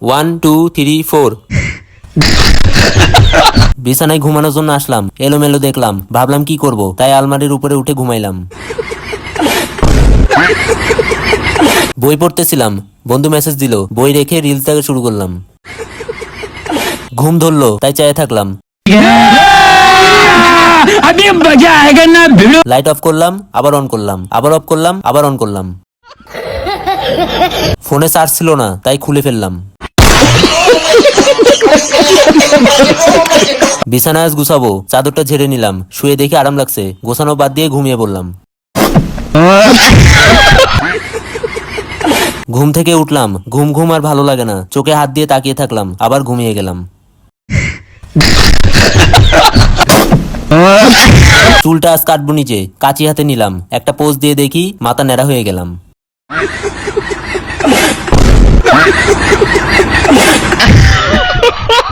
1 2 3 4। বিছানায় ঘুমানোর জন্য আসলাম, এলোমেলো দেখলাম, ভাবলাম কি করব, তাই আলমারির উপরে উঠে ঘুমাইলাম। বই পড়তেছিলাম, বন্ধু মেসেজ দিল, বই রেখে রিলস দেখা শুরু করলাম। ঘুম ধরলো, তাই চায়ে থাকলাম। লাইট অফ করলাম, আবার অন করলাম, আবার অফ করলাম, আবার অন করলাম। ফোনে চার্জ ছিল না, তাই খুলে ফেললাম। বিছানা আজ গুছাবো, চাদরটা ঝেড়ে নিলাম, শুয়ে দেখে আরাম লাগছে, গোছানো বাদ দিয়ে ঘুমিয়ে পড়লাম। ঘুম থেকে উঠলাম, ঘুম ঘুম আর ভালো লাগে না, চোখে হাত দিয়ে তাকিয়ে থাকলাম, আবার ঘুমিয়ে গেলাম। চুলটা আজ কাটবো নিচে, কাঁচি হাতে নিলাম, একটা পোজ দিয়ে দেখি মাথা ন্যাড়া হয়ে গেলাম।